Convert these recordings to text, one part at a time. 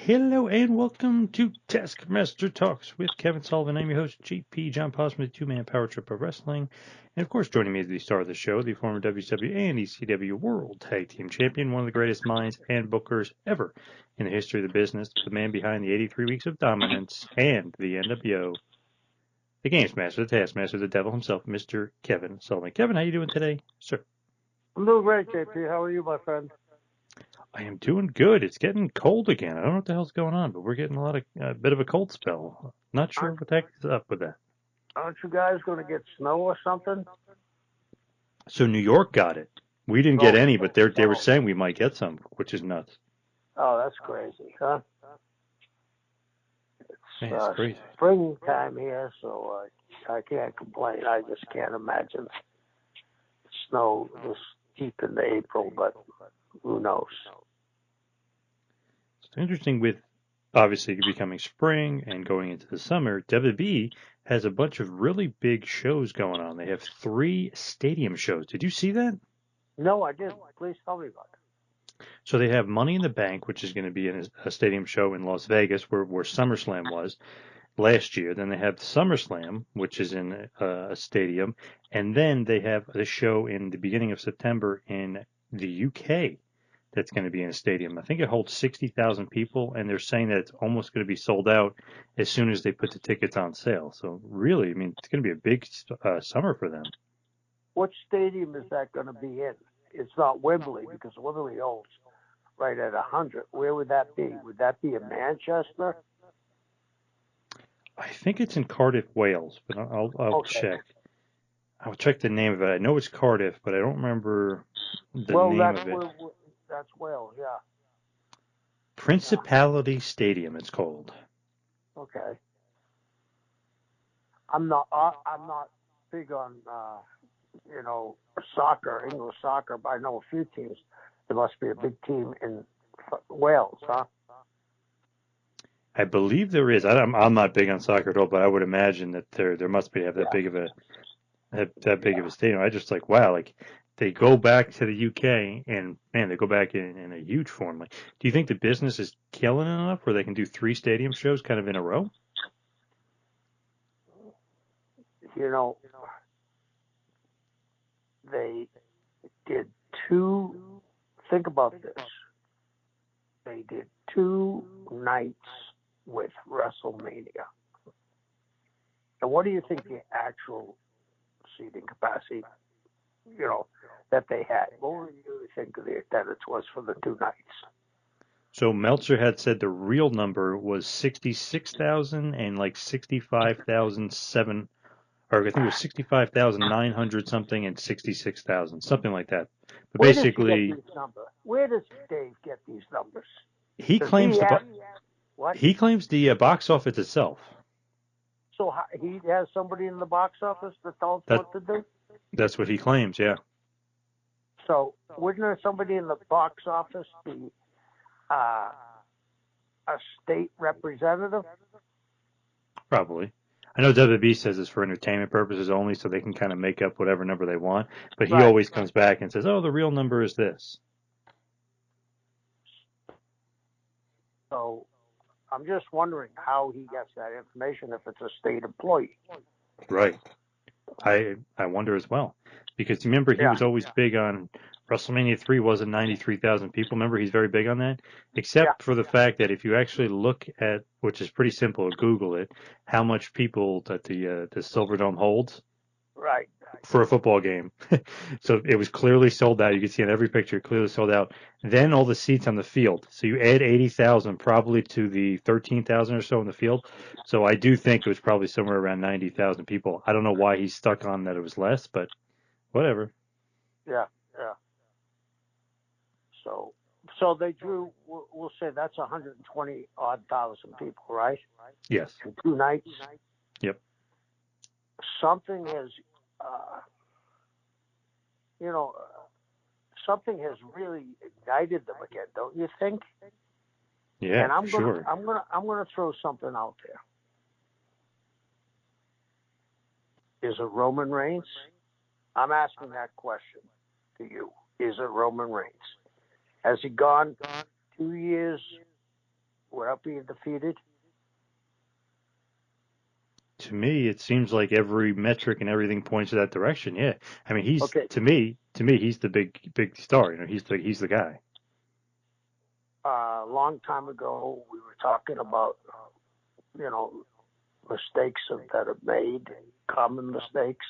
Hello and welcome to Taskmaster Talks with Kevin Sullivan. I'm your host, JP John Posman, the two-man power trip of wrestling. And of course, joining me as the star of the show, the former WCW and ECW World Tag Team Champion, one of the greatest minds and bookers ever in the history of the business, the man behind the 83 Weeks of Dominance and the NWO, the Games Master, the Taskmaster, the Devil himself, Mr. Kevin Sullivan. Kevin, how you doing today, sir? I'm doing great, JP. How are you, my friend? I am doing good. It's getting cold again. I don't know what the hell's going on, but we're getting a bit of a cold spell. Not sure what the heck is up with that. Aren't you guys going to get snow or something? So New York got it. We didn't get any, but they were saying we might get some, which is nuts. Oh, that's crazy, huh? It's crazy. Springtime here, so I can't complain. I just can't imagine snow this deep into April, but who knows? It's interesting with obviously becoming spring and going into the summer. WWE has a bunch of really big shows going on. They have 3 stadium shows. Did you see that? No, I didn't. Please tell me about it. So they have Money in the Bank, which is going to be in a stadium show in Las Vegas, where SummerSlam was last year. Then they have SummerSlam, which is in a stadium, and then they have a show in the beginning of September in the UK that's going to be in a stadium. I think it holds 60,000 people, and they're saying that it's almost going to be sold out as soon as they put the tickets on sale. So really, I mean, it's going to be a big summer for them. What stadium is that going to be in? It's not Wembley, because Wembley holds right at 100. Where would that be? Would that be in Manchester? I think it's in Cardiff, Wales, but I'll check. I'll check the name of it. I know it's Cardiff, but I don't remember the name of it. That's Wales, yeah. Principality Stadium, it's called. Okay. I'm not big on soccer, English soccer, but I know a few teams. There must be a big team in Wales, huh? I believe there is. I'm not big on soccer at all, but I would imagine that there must be that big of a stadium. I just like, wow, like they go back to the UK and man, they go back in a huge form. Like, do you think the business is killing it enough where they can do 3 stadium shows kind of in a row? They did 2. Think about this. They did 2 nights with WrestleMania. And what do you think the actual seating capacity, that they had? What do you think the attendance was for the 2 nights? So Meltzer had said the real number was 66,000 and like 65,007, or I think it was 65,900 something and 66,000, something like that. But Where basically, where does Dave get these numbers? He claims the box office itself. So he has somebody in the box office that tells him what to do? That's what he claims, yeah. So wouldn't there somebody in the box office be a state representative? Probably. I know WWE says it's for entertainment purposes only, so they can kind of make up whatever number they want. But he always comes back and says, oh, the real number is this. So I'm just wondering how he gets that information if it's a state employee. Right. I wonder as well. Because remember, he was always big on WrestleMania 3 wasn't 93,000 people. Remember, he's very big on that. Except for the fact that if you actually look at, which is pretty simple, Google it, how much people that the Silverdome holds. Right. For a football game. So it was clearly sold out. You can see in every picture, clearly sold out. Then all the seats on the field. So you add 80,000 probably to the 13,000 or so in the field. So I do think it was probably somewhere around 90,000 people. I don't know why he's stuck on that it was less, but whatever. Yeah. So they drew, we'll say that's 120,000 people, right? Yes. In 2 nights? Yep. Something has, something has really ignited them again, don't you think? Yeah, and I'm sure. I'm gonna throw something out there. Is it Roman Reigns? I'm asking that question to you. Is it Roman Reigns? Has he gone 2 years without being defeated? To me, it seems like every metric and everything points to that direction. Yeah, I mean, he's Okay. to me, he's the big star. You know, he's the guy. A long time ago, we were talking about, mistakes that are made, common mistakes.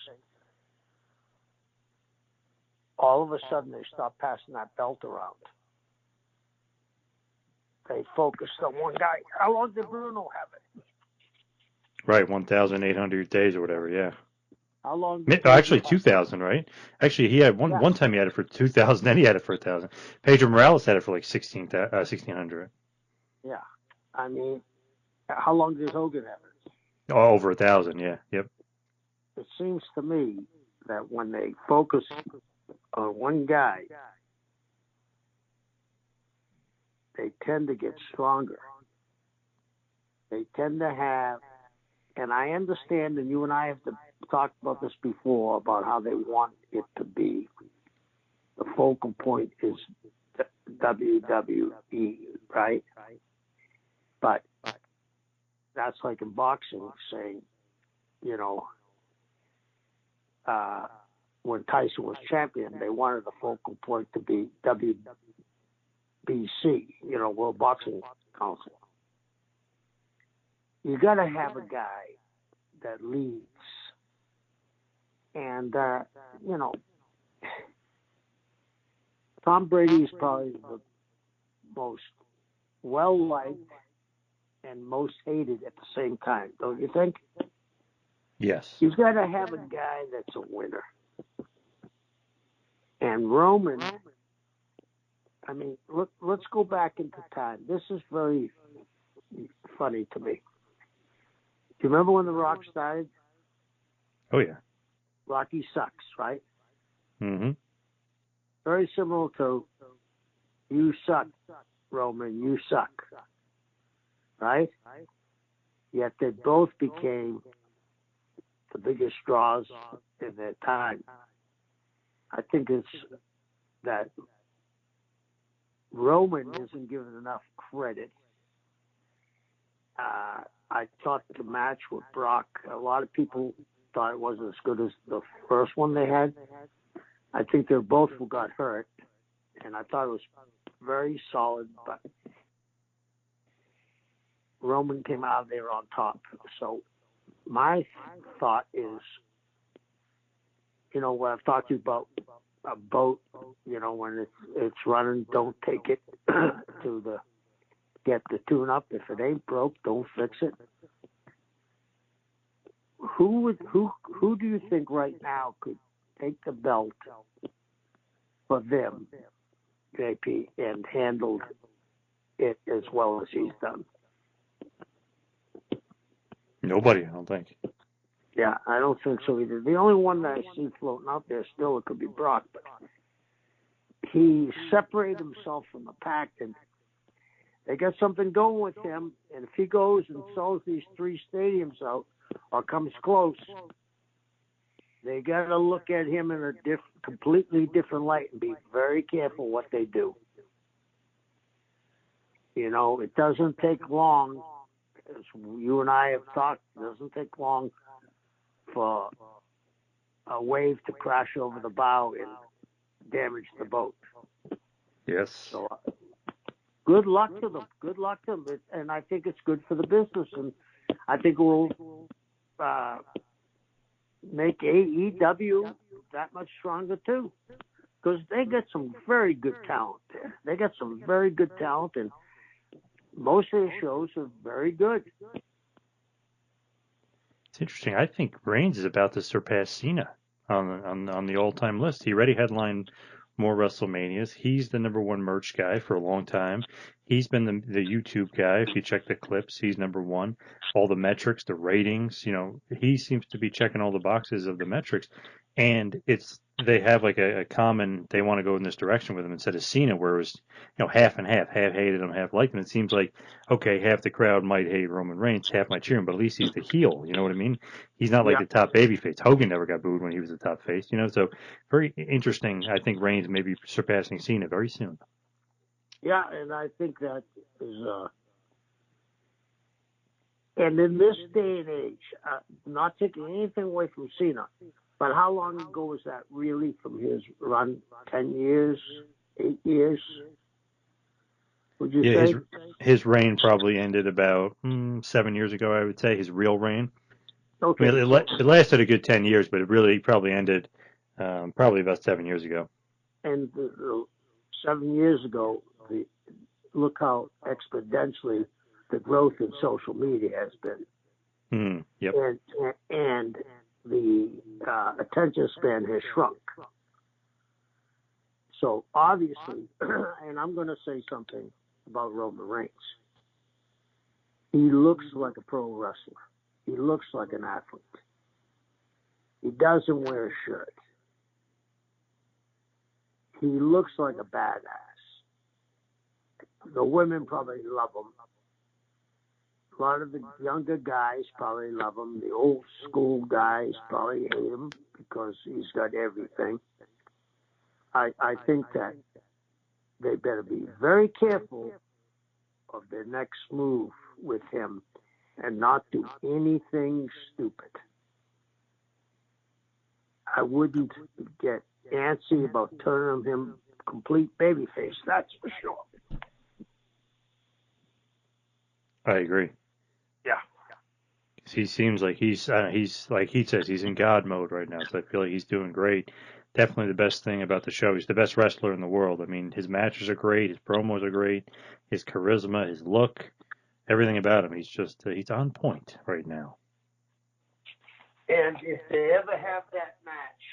All of a sudden, they stopped passing that belt around. They focused on one guy. How long did Bruno have it? Right, 1,800 days or whatever. Yeah. How long did Actually, Pedro have 2,000, right? Actually, he had it? Yeah. one time he had it for 2,000, then he had it for 1,000. Pedro Morales had it for like 1,600. Yeah. I mean, how long did Hogan have it? Oh, over 1,000. Yeah. Yep. It seems to me that when they focus on one guy, they tend to get stronger. They tend to have, and I understand, and you and I have talked about this before, about how they want it to be. The focal point is WWE, right? But that's like in boxing saying, when Tyson was champion, they wanted the focal point to be WBC, World Boxing Council. You got to have a guy that leads. And, Tom Brady is probably the most well-liked and most hated at the same time, don't you think? Yes. You've got to have a guy that's a winner. And Roman, I mean, let's go back into time. This is very funny to me. Do you remember when The Rock started? Oh, yeah. Rocky sucks, right? Mm-hmm. Very similar to you suck, Roman, you suck, right? Yet they both became the biggest draws in their time. I think it's that Roman isn't given enough credit. I thought the match with Brock, a lot of people thought it wasn't as good as the first one they had. I think they both got hurt, and I thought it was very solid, but Roman came out of there on top. So my thought is, what I've talked to you about a boat, when it's running, don't take it to get the tune up. If it ain't broke, don't fix it. Who do you think right now could take the belt for them, JP, and handled it as well as he's done? Nobody, I don't think. Yeah, I don't think so either. The only one that I see floating out there still, it could be Brock, but he separated himself from the pack, and they got something going with him. And if he goes and sells these 3 stadiums out or comes close, they got to look at him in a completely different light and be very careful what they do. It doesn't take long, as you and I have talked, it doesn't take long for a wave to crash over the bow and damage the boat. Yes. So good luck to them. Good luck to them. And I think it's good for the business. And I think it will make AEW that much stronger, too. Because they got some very good talent there. They got some very good talent, and most of the shows are very good. It's interesting. I think Reigns is about to surpass Cena on the all-time list. He already headlined more WrestleManias. He's the number 1 merch guy for a long time. He's been the YouTube guy. If you check the clips, he's number 1. All the metrics, the ratings, he seems to be checking all the boxes of the metrics. And they have like a common, they want to go in this direction with him instead of Cena, where it was, half and half hated him, half liked him. It seems like, okay, half the crowd might hate Roman Reigns, half might cheer him, but at least he's the heel. You know what I mean? He's not like the top babyface. Hogan never got booed when he was the top face, so very interesting. I think Reigns may be surpassing Cena very soon. Yeah, and I think that is And in this day and age, not taking anything away from Cena, but how long ago was that really from his run? 10 years, 8 years? Would you say? His reign probably ended about 7 years ago, I would say, his real reign. Okay. I mean, it lasted a good 10 years, but it really probably ended probably about 7 years ago. And 7 years ago, look how exponentially the growth in social media has been. Yep. And the attention span has shrunk. So obviously, and I'm going to say something about Roman Reigns. He looks like a pro wrestler. He looks like an athlete. He doesn't wear a shirt. He looks like a badass. The women probably love him. A lot of the younger guys probably love him. The old school guys probably hate him because he's got everything. I think that they better be very careful of their next move with him and not do anything stupid. I wouldn't get antsy about turning him complete babyface, that's for sure. I agree. Yeah. He seems like he's like he says, he's in God mode right now, so I feel like he's doing great. Definitely the best thing about the show. He's the best wrestler in the world. I mean, his matches are great, his promos are great, his charisma, his look, everything about him. He's on point right now. And if they ever have that match,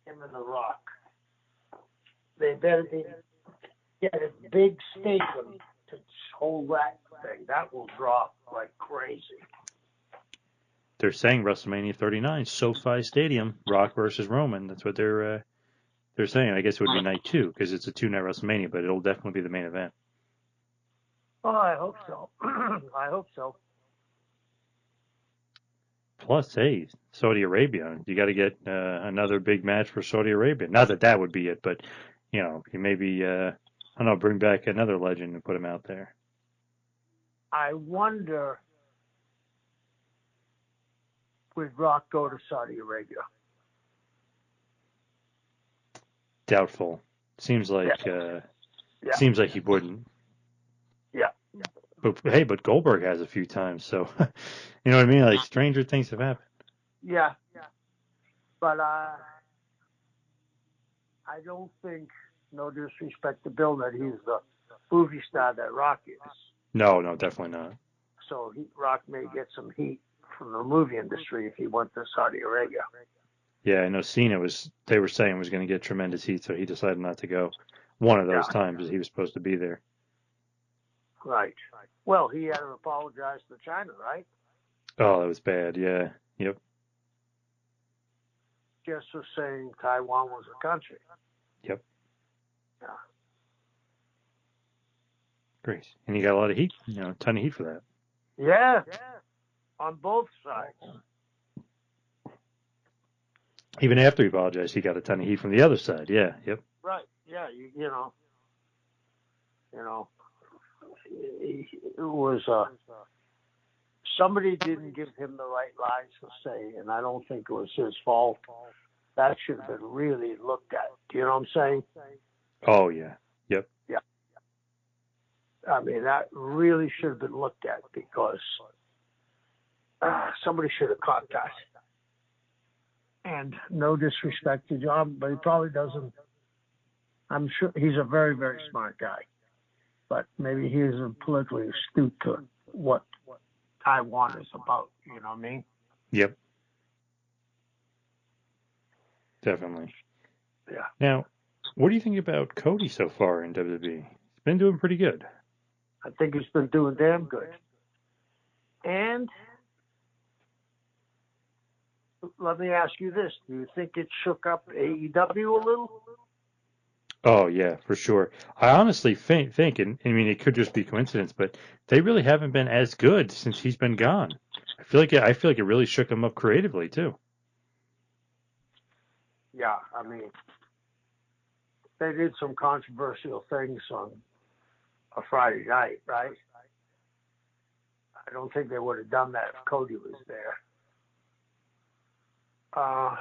him and The Rock, they better get a big stadium to hold that thing. That will draw like crazy. They're saying WrestleMania 39, SoFi Stadium, Rock versus Roman. That's what they're saying. I guess it would be night 2 because it's a 2-night WrestleMania, but it'll definitely be the main event. Oh, I hope so. I hope so. Plus, hey, Saudi Arabia. You got to get another big match for Saudi Arabia. Not that that would be it, but you maybe I don't know, bring back another legend and put him out there. I wonder, would Rock go to Saudi Arabia? Doubtful. Seems like seems like he wouldn't. Yeah. But hey, but Goldberg has a few times, so you know what I mean? Like stranger things have happened. Yeah. But I don't think, no disrespect to Bill, that he's the movie star that Rock is. No, definitely not. So Rock may get some heat from the movie industry if he went to Saudi Arabia. Yeah, I know Cena they were saying was going to get tremendous heat, so he decided not to go one of those times he was supposed to be there. Right. Well, he had to apologize to China, right? Oh, that was bad, yeah. Yep. Just for saying Taiwan was a country. Yep. Yeah. Great. And he got a lot of heat, a ton of heat for that. Yeah. On both sides. Even after he apologized, he got a ton of heat from the other side. Yeah, yep. Right. Yeah, you know, it was somebody didn't give him the right lines to say, and I don't think it was his fault. That should have been really looked at. Do you know what I'm saying? Oh, yeah. Yep. Yeah. I mean, that really should have been looked at because somebody should have caught that. And no disrespect to John, but he probably doesn't. I'm sure he's a very, very smart guy. But maybe he isn't politically astute to what Taiwan is about. You know what I mean? Yep. Definitely. Yeah. Now, what do you think about Cody so far in WWE? He's been doing pretty good. I think he's been doing damn good. And let me ask you this. Do you think it shook up AEW a little? Oh, yeah, for sure. I honestly think, and I mean, it could just be coincidence, but they really haven't been as good since he's been gone. I feel like it really shook him up creatively, too. Yeah, I mean, they did some controversial things on a Friday night, right? I don't think they would have done that if Cody was there. I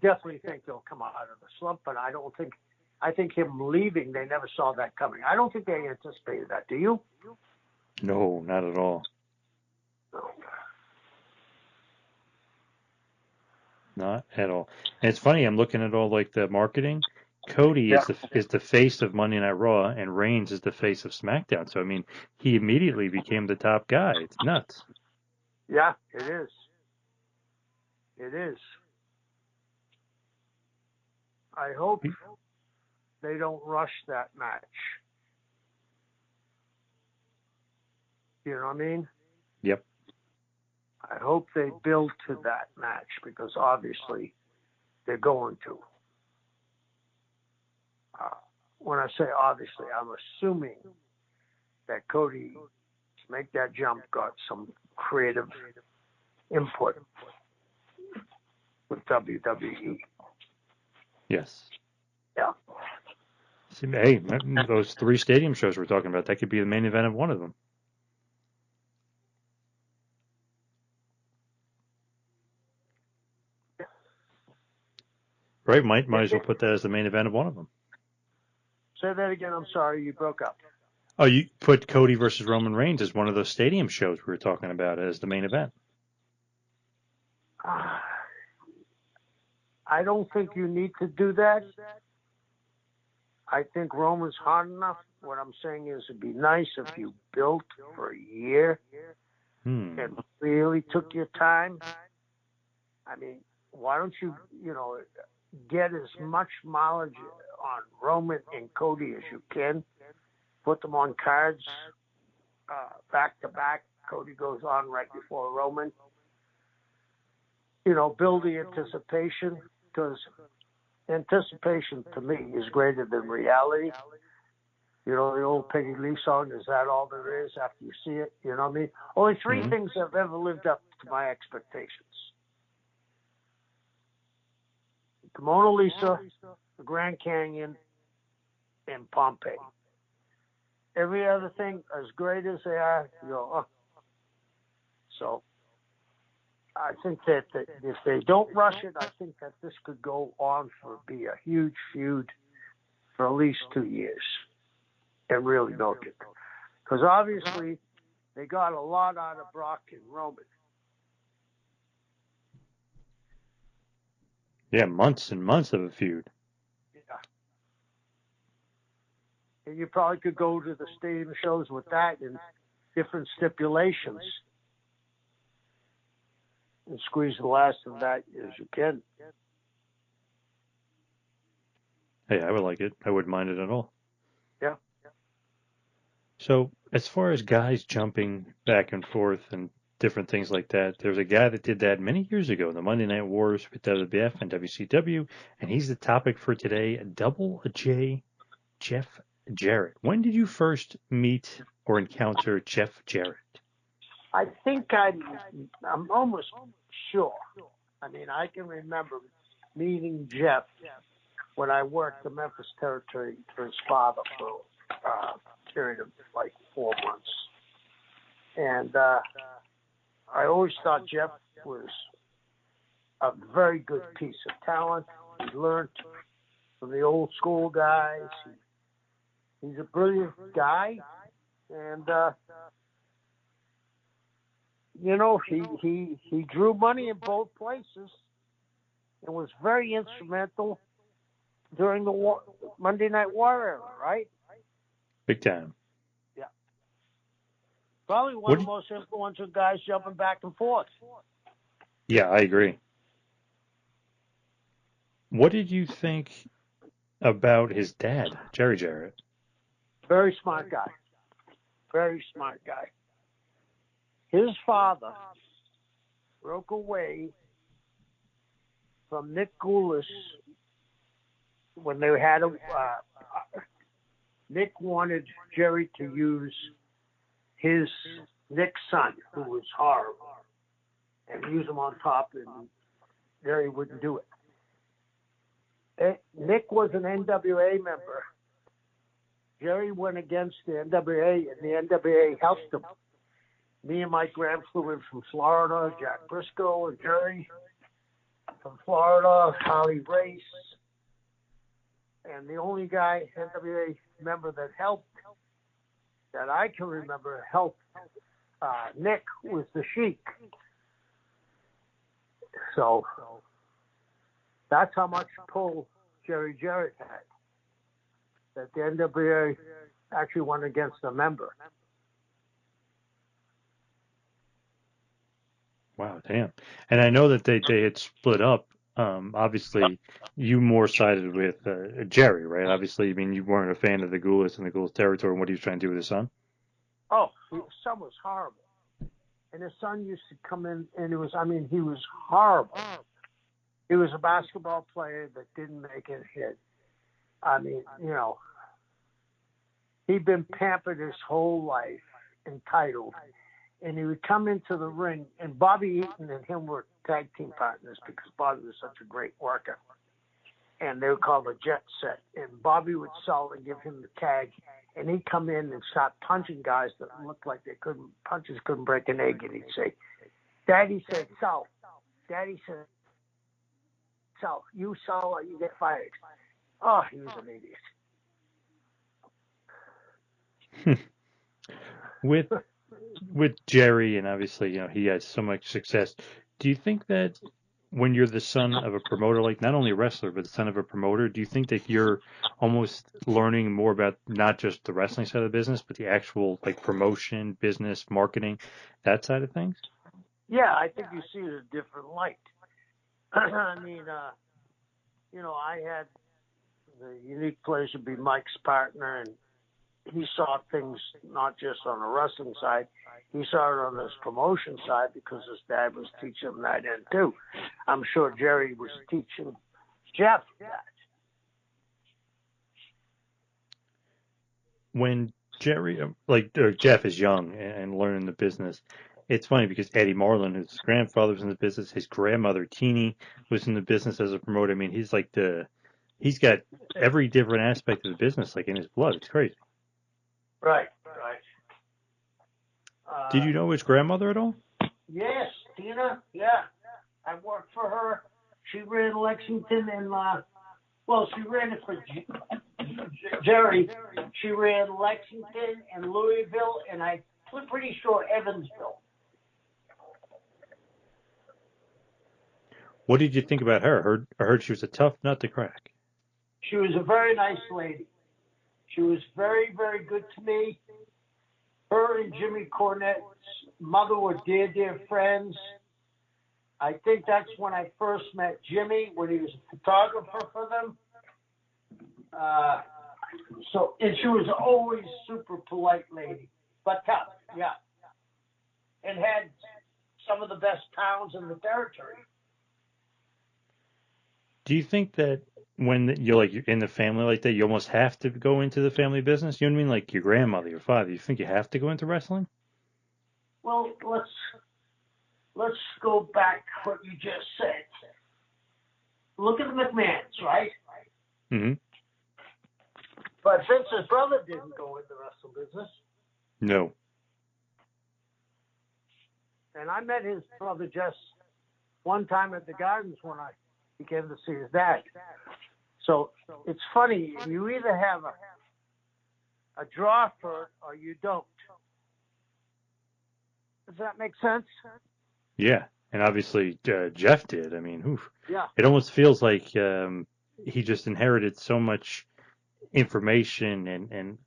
definitely think he'll come out of the slump, but I think him leaving, they never saw that coming. I don't think they anticipated that. Do you? No, not at all. No. Not at all. And it's funny, I'm looking at all like the marketing. Cody is the face of Monday Night Raw, and Reigns is the face of SmackDown. So I mean, he immediately became the top guy. It's nuts. Yeah, it is. It is. I hope they don't rush that match. You know what I mean? Yep. I hope they build to that match because obviously they're going to. When I say obviously, I'm assuming that Cody, to make that jump, got some creative input with WWE. Yes. Yeah. See, hey, those 3 stadium shows we're talking about, that could be the main event of one of them. Right, might as well put that as the main event of one of them. Say that again. I'm sorry, you broke up. Oh, you put Cody versus Roman Reigns as one of those stadium shows we were talking about as the main event. I don't think you need to do that. I think Roman's hot enough. What I'm saying is it'd be nice if you built for a year and really took your time. I mean, why don't you, get as much mileage on Roman and Cody as you can. Put them on cards back to back. Cody goes on right before Roman. Build the anticipation because anticipation to me is greater than reality. The old Peggy Lee song, is that all there is after you see it? You know what I mean? Only 3 things have ever lived up to my expectations. The Mona Lisa, the Grand Canyon, and Pompeii. Every other thing, as great as they are, you go, oh. So I think that if they don't rush it, I think that this could go on be a huge feud for at least 2 years and really milk it. Because obviously they got a lot out of Brock and Roman. Yeah, months and months of a feud. Yeah. And you probably could go to the stadium shows with that and different stipulations and squeeze the last of that as you can. Hey, I would like it. I wouldn't mind it at all. Yeah. So, as far as guys jumping back and forth and different things like that, there's a guy that did that many years ago, the Monday Night Wars with WWF and WCW, and he's the topic for today, Double J Jeff Jarrett. When did you first meet or encounter Jeff Jarrett? I think I'm almost sure. I mean, I can remember meeting Jeff when I worked the Memphis territory for his father for a period of like 4 months. And I always thought Jeff was a very good piece of talent. He learned from the old school guys. He's a brilliant guy. And, he drew money in both places and was very instrumental during the Monday Night War era, right? Big time. Yeah. Probably one of the most influential guys jumping back and forth. Yeah, I agree. What did you think about his dad, Jerry Jarrett? Very smart guy. Very smart guy. His father broke away from Nick Goulas when they had Nick wanted Jerry to use Nick's son, who was horrible, and use him on top, and Jerry wouldn't do it. Nick was an NWA member Jerry went against the NWA, and the NWA helped him. Me and Mike Graham flew in from Florida, Jack Briscoe and Jerry from Florida, Holly Race. And the only guy, NWA member that helped, that I can remember, helped Nick was the Sheik. So that's how much pull Jerry Jarrett had, that the NWA actually went against a member. Wow, damn. And I know that they had split up. Obviously, you more sided with Jerry, right? Obviously, I mean, you weren't a fan of the Ghoulists and the Ghoulists territory and what he was trying to do with his son. Oh, his son was horrible. And his son used to come in, and he was horrible. He was a basketball player that didn't make it hit. I mean, he'd been pampered his whole life, entitled. And he would come into the ring, and Bobby Eaton and him were tag team partners because Bobby was such a great worker. And they were called the Jet Set. And Bobby would sell and give him the tag, and he'd come in and start punching guys that looked like punches couldn't break an egg. And he'd say, Daddy said sell. Daddy said sell. You sell or you get fired. Oh, he was an idiot. With Jerry, and obviously, he has so much success. Do you think that when you're the son of a promoter, like not only a wrestler, but the son of a promoter, do you think that you're almost learning more about not just the wrestling side of the business, but the actual like promotion, business, marketing, that side of things? Yeah, I think you see it in a different light. I mean, I had the unique pleasure to be Mike's partner, and he saw things not just on the wrestling side, he saw it on his promotion side because his dad was teaching him that end too. I'm sure Jerry was teaching Jeff that. When Jerry, Jeff is young and learning the business, it's funny because Eddie Marlin, his grandfather was in the business, his grandmother Teeny was in the business as a promoter. I mean, he's got every different aspect of the business like in his blood. It's crazy. Right. Did you know his grandmother at all? Yes, Tina. Yeah, I worked for her. She ran Lexington, and she ran it for Jerry. She ran Lexington and Louisville, and I'm pretty sure Evansville. What did you think about her? I heard she was a tough nut to crack. She was a very nice lady. She was very, very good to me. Her and Jimmy Cornette's mother were dear friends. I think that's when I first met Jimmy, when he was a photographer for them. And she was always super polite lady, but tough, yeah. And had some of the best towns in the territory. Do you think that when you're in the family like that, you almost have to go into the family business? You know what I mean? Like your grandmother, your father. You think you have to go into wrestling? Well, let's go back to what you just said. Look at the McMahons, right? Mm-hmm. But Vince's brother didn't go in the wrestling business. No. And I met his brother just one time at the Gardens when I began to see his dad. So it's funny, you either have a draw for it or you don't. Does that make sense? Yeah, and obviously Jeff did. I mean, yeah. It almost feels like he just inherited so much information and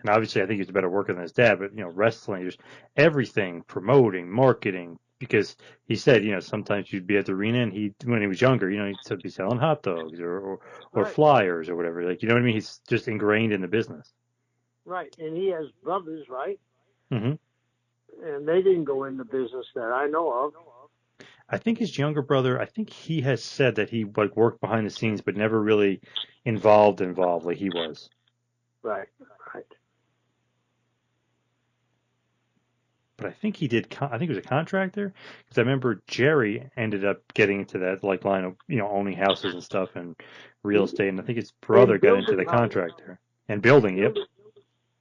obviously I think he's a better worker than his dad, but wrestling, just everything, promoting, marketing, because he said, sometimes you'd be at the arena and when he was younger, he'd be selling hot dogs or right. flyers or whatever. Like, you know what I mean? He's just ingrained in the business. Right. And he has brothers, right? Mm-hmm. And they didn't go in the business that I know of. I think his younger brother, I think he has said that he worked behind the scenes, but never really involved like he was. Right. But I think he did. I think he was a contractor because I remember Jerry ended up getting into that line of owning houses and stuff and real estate. And I think his brother got into the contractor and building. Yep.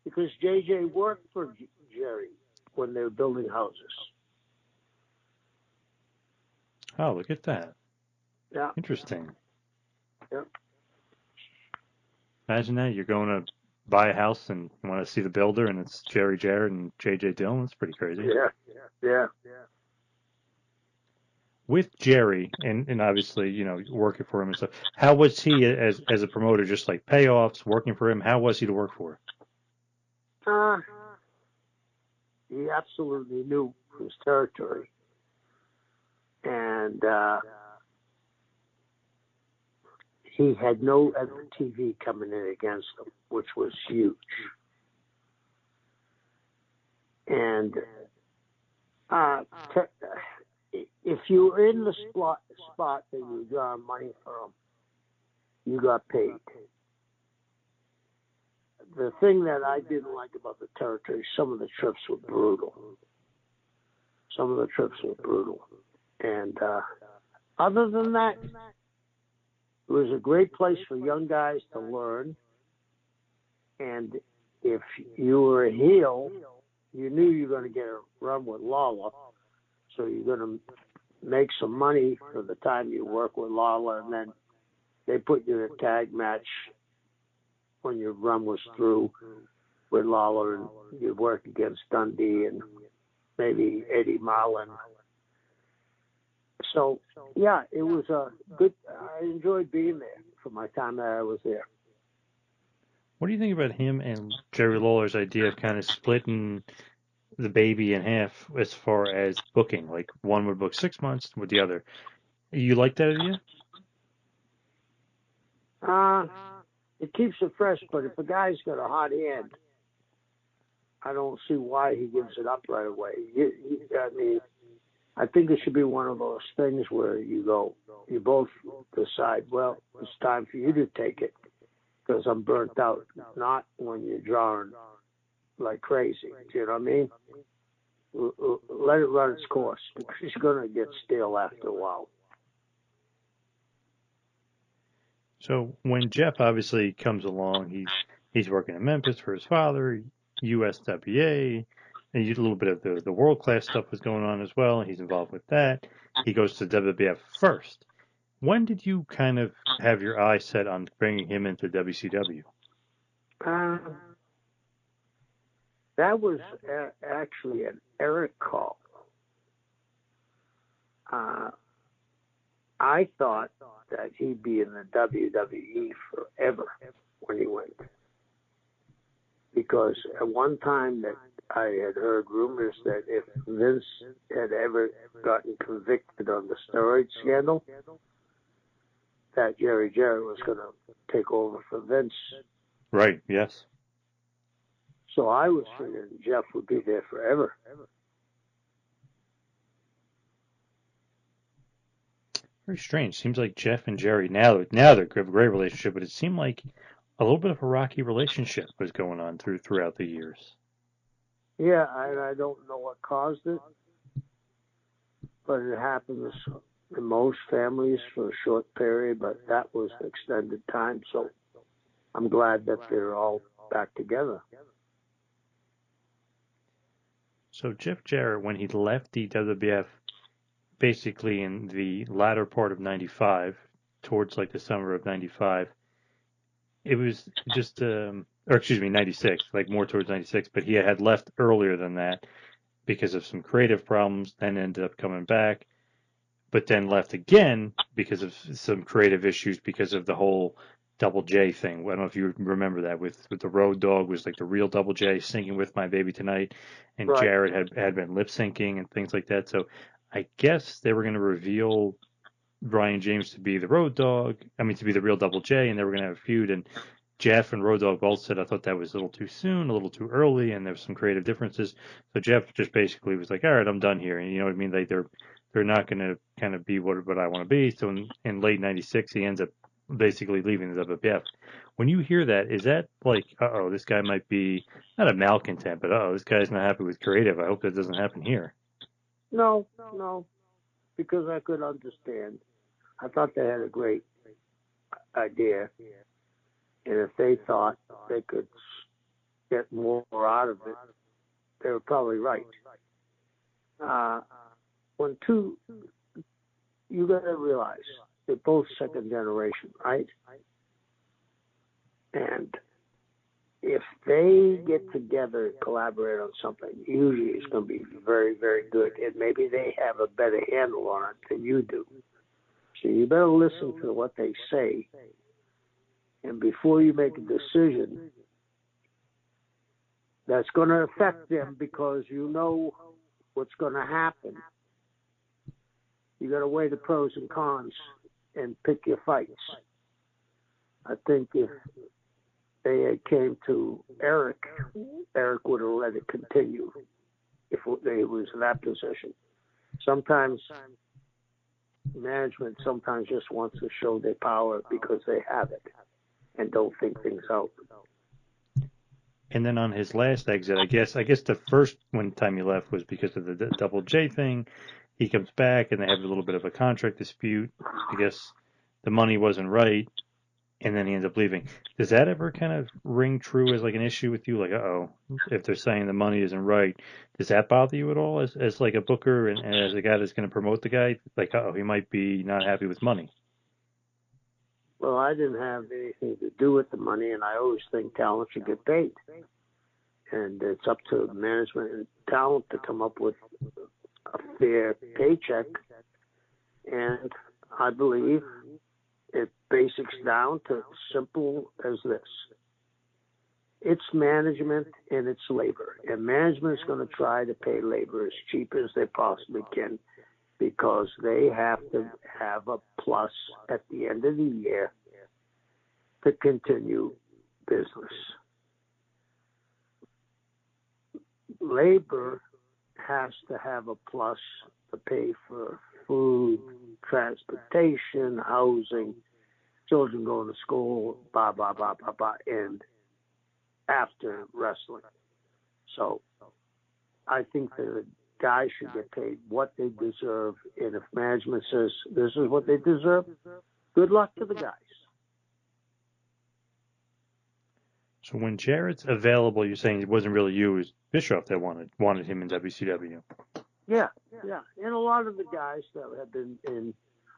because J.J. worked for Jerry when they were building houses. Oh, look at that. Yeah. Interesting. Yeah. Imagine that. You're going to buy a house and you want to see the builder, and it's Jerry Jarrett and J.J. Dillon. That's pretty crazy. Yeah. With Jerry, and obviously, working for him and stuff, how was he as a promoter, just like payoffs, working for him? How was he to work for? He absolutely knew his territory. And he had no other TV coming in against him, which was huge. And if you were in the spot that you got money from, you got paid. The thing that I didn't like about the territory, some of the trips were brutal. And other than that, it was a great place for young guys to learn. And if you were a heel, you knew you were going to get a run with Lawler. So you're going to make some money for the time you work with Lawler, and then they put you in a tag match when your run was through with Lawler, and you work against Dundee and maybe Eddie Marlin. So, yeah, it was I enjoyed being there for my time that I was there. What do you think about him and Jerry Lawler's idea of kind of splitting the baby in half as far as booking? Like one would book 6 months with the other. You like that idea? It keeps it fresh, but if a guy's got a hot hand, I don't see why he gives it up right away. I think it should be one of those things where you both decide, well, it's time for you to take it because I'm burnt out, not when you're drawing like crazy. Do you know what I mean? Let it run its course because it's going to get stale after a while. So when Jeff obviously comes along, he's working in Memphis for his father, USWA, and a little bit of the world class stuff was going on as well. He's involved with that. He goes to WWF first. When did you kind of have your eye set on bringing him into WCW? That was actually an Eric call. I thought that he'd be in the WWE forever when he went. Because at one time that I had heard rumors that if Vince had ever gotten convicted on the steroid scandal, that Jerry Jarrett was going to take over for Vince. Right, yes. So I was figuring Jeff would be there forever. Very strange. Seems like Jeff and Jerry now they have a great relationship, but it seemed like a little bit of a rocky relationship was going on throughout the years. Yeah, I don't know what caused it, but it happens in most families for a short period, but that was extended time, so I'm glad that they're all back together. So Jeff Jarrett, when he left the WWF, basically in the latter part of 95, towards like the summer of 95, it was just, 96, like more towards 96, but he had left earlier than that because of some creative problems, then ended up coming back, but then left again because of some creative issues because of the whole Double J thing. I don't know if you remember that with the Road Dogg was like the real Double J singing With My Baby Tonight, and Right. Jarrett had been lip syncing and things like that. So I guess they were going to reveal Brian James to be the Road Dogg, to be the real Double J, and they were going to have a feud. And Jeff and Road Dogg both said, I thought that was a little too soon, a little too early, and there was some creative differences. So Jeff just basically was like, all right, I'm done here. And you know what I mean? Like they're not going to kind of be what I want to be. So in late 96, he ends up basically leaving the WWF. When you hear that, is that like, this guy might be not a malcontent, but this guy's not happy with creative. I hope that doesn't happen here. No, because I could understand. I thought they had a great idea. And if they thought they could get more out of it, they were probably right. You got to realize they're both second generation, right? And if they get together and collaborate on something, usually it's going to be very, very good. And maybe they have a better handle on it than you do. So you better listen to what they say. And before you make a decision, that's going to affect them because you know what's going to happen. You got to weigh the pros and cons and pick your fights. I think if they had came to Eric would have let it continue if they was in that position. Sometimes management just wants to show their power because they have it and don't think things out. And then on his last exit, I guess the first one time he left was because of the Double J thing. He comes back and they have a little bit of a contract dispute. I guess the money wasn't right, and then he ends up leaving. Does that ever kind of ring true as like an issue with you? Like, if they're saying the money isn't right, does that bother you at all as like a booker and as a guy that's going to promote the guy? Like, he might be not happy with money. Well, I didn't have anything to do with the money, and I always think talent should get paid. And it's up to management and talent to come up with a fair paycheck. And I believe it basics down to simple as this. It's management and it's labor. And management is going to try to pay labor as cheap as they possibly can because they have to have a plus at the end of the year to continue business. Labor has to have a plus to pay for food, transportation, housing, children going to school, blah, blah, blah, blah, blah, and after wrestling. So I think the guys should get paid what they deserve, and if management says this is what they deserve, good luck to the guys. So when Jarrett's available, you're saying it wasn't really you, it was Bischoff that wanted him in WCW. Yeah. And a lot of the guys that have been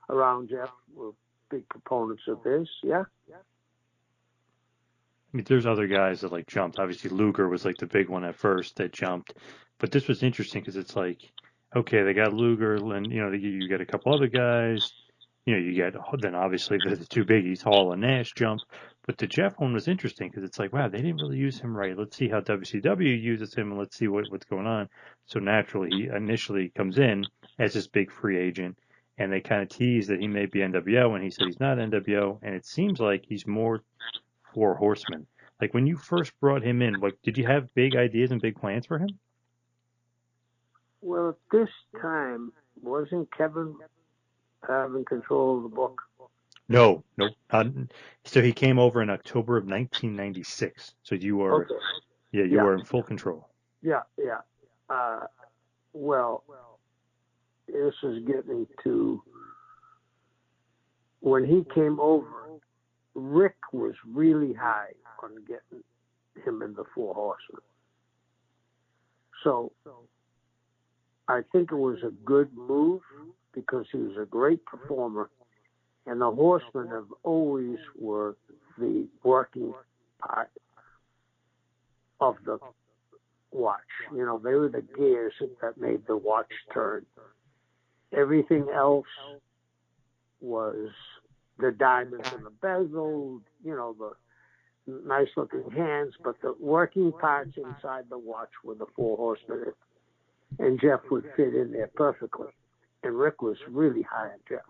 around Jeff were big proponents of this, yeah. I mean, there's other guys that like jumped. Obviously, Luger was like the big one at first that jumped. But this was interesting because it's like, okay, they got Luger, and you got a couple other guys. You get then obviously the two biggies, Hall and Nash jump. But the Jeff one was interesting because it's like, wow, they didn't really use him right. Let's see how WCW uses him, and let's see what's going on. So naturally, he initially comes in as this big free agent, and they kind of tease that he may be NWO, and he said he's not NWO, and it seems like he's more for Horsemen. Like when you first brought him in, like did you have big ideas and big plans for him? Well, at this time, wasn't Kevin having control of the book? No. So he came over in October of 1996. So you were, okay. You were in full control. Yeah. Well, this is getting to when he came over. Rick was really high on getting him in the Four Horsemen. So I think it was a good move because he was a great performer. And the Horsemen have always were the working part of the watch. They were the gears that made the watch turn. Everything else was the diamonds in the bezel, the nice looking hands, but the working parts inside the watch were the Four Horsemen. And Jeff would fit in there perfectly. And Rick was really high on Jeff.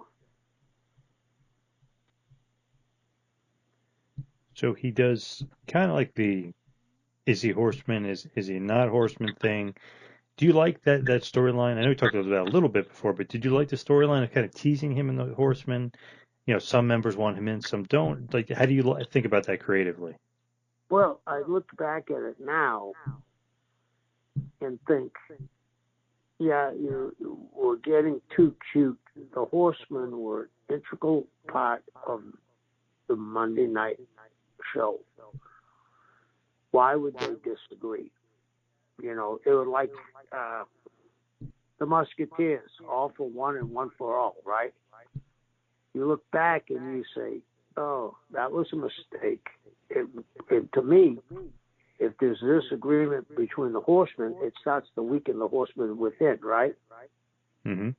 So he does kind of like is he Horseman, is he not Horseman thing. Do you like that storyline? I know we talked about it a little bit before, but did you like the storyline of kind of teasing him in the Horseman? Some members want him in, some don't. Like, how do you think about that creatively? Well, I look back at it now and think, you were getting too cute. The Horsemen were an integral part of the Monday night show. Why would they disagree? You know, it was like the Musketeers, all for one and one for all, right? You look back and you say, oh, that was a mistake. To me, if there's disagreement between the horsemen, it starts to weaken the horsemen within, right? Mm-hmm.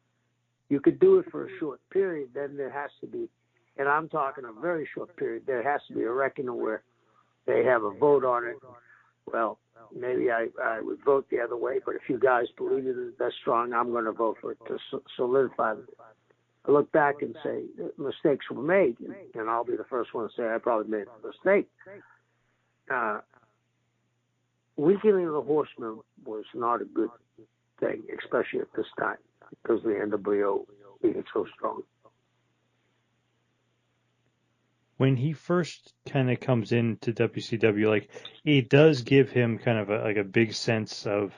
You could do it for a short period, then there has to be, and I'm talking a very short period, there has to be a reckoning where they have a vote on it. Well, maybe I would vote the other way, but if you guys believe it is that strong, I'm going to vote for it to solidify it. I look back and say mistakes were made, and I'll be the first one to say I probably made a mistake. Weakening the horsemen was not a good thing, especially at this time, because the NWO being so strong. When he first kind of comes into WCW, like, it does give him kind of a big sense of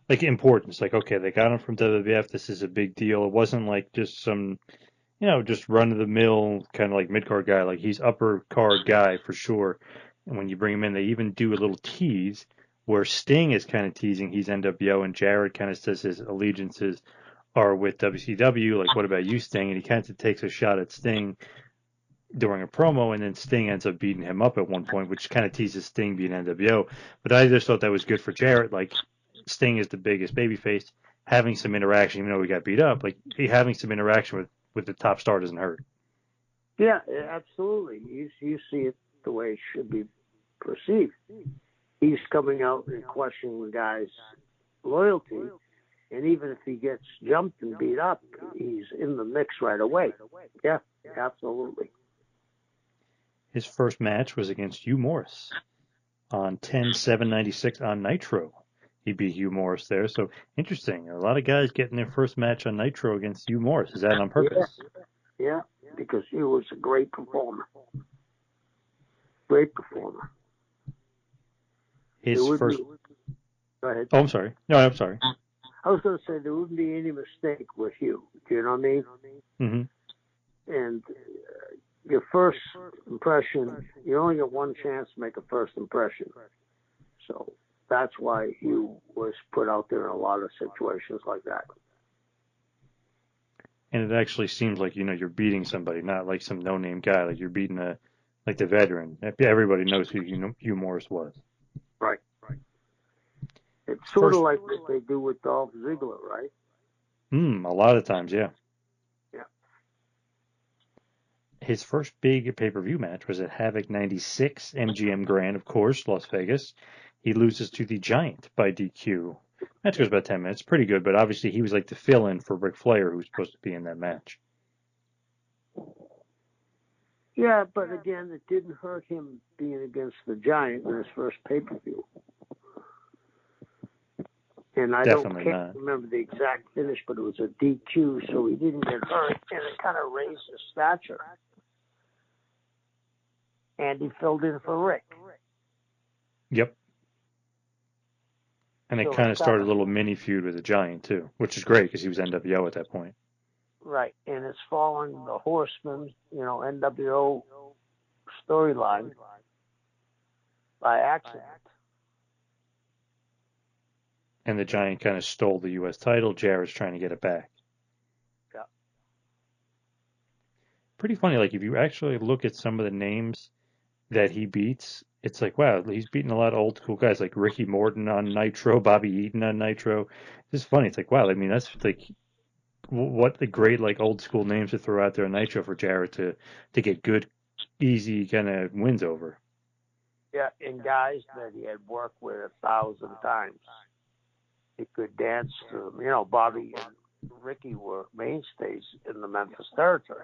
like importance. Like, okay, they got him from WWF. This is a big deal. It wasn't like just some, just run of the mill kind of like mid card guy. Like, he's upper card guy for sure. And when you bring him in, they even do a little tease where Sting is kind of teasing he's NWO, and Jarrett kind of says his allegiances are with WCW. Like, what about you, Sting? And he kind of takes a shot at Sting during a promo, and then Sting ends up beating him up at one point, which kind of teases Sting being NWO. But I just thought that was good for Jarrett. Like, Sting is the biggest babyface. Having some interaction, even though he got beat up, like, having some interaction with the top star doesn't hurt. Yeah, absolutely. You see it the way it should be perceived. He's coming out and questioning the guy's loyalty, and even if he gets jumped and beat up, he's in the mix right away. Yeah, absolutely. His first match was against Hugh Morris on 10/7/96 on Nitro. He beat Hugh Morris there. So interesting. A lot of guys getting their first match on Nitro against Hugh Morris. Is that on purpose? Yeah, because he was a great performer. Great performer. His first. Go ahead. Oh, I'm sorry. No, I'm sorry. I was going to say there wouldn't be any mistake with Hugh. Do you know what I mean? Mm-hmm. And your first impression, you only get one chance to make a first impression. So that's why Hugh was put out there in a lot of situations like that. And it actually seems like, you're beating somebody, not like some no-name guy. Like, you're beating the veteran. Everybody knows who Hugh Morris was. Right. It's sort of like what they do with Dolph Ziggler, right? A lot of times, yeah. Yeah. His first big pay-per-view match was at Havoc 96, MGM Grand, of course, Las Vegas. He loses to the Giant by DQ. Match goes about 10 minutes. Pretty good, but obviously he was like the fill-in for Ric Flair, who was supposed to be in that match. Yeah, but again, it didn't hurt him being against the Giant in his first pay-per-view. And I can't remember the exact finish, but it was a DQ, so he didn't get hurt, and it kind of raised his stature. And he filled in for Rick. Yep. And it kind of started a little mini feud with the Giant, too, which is great because he was NWO at that point. Right, and it's following the Horsemen, NWO storyline by accident. And the Giant kind of stole the U.S. title. Jarrett's trying to get it back. Yeah. Pretty funny. Like, if you actually look at some of the names that he beats, it's like, wow, he's beating a lot of old school guys like Ricky Morton on Nitro, Bobby Eaton on Nitro. It's funny. It's like, wow, I mean, that's like, what the great, like, old school names to throw out there on Nitro for Jarrett to get good, easy kind of wins over. Yeah, and guys that he had worked with 1,000 times. He could dance to them. Bobby and Ricky were mainstays in the Memphis territory.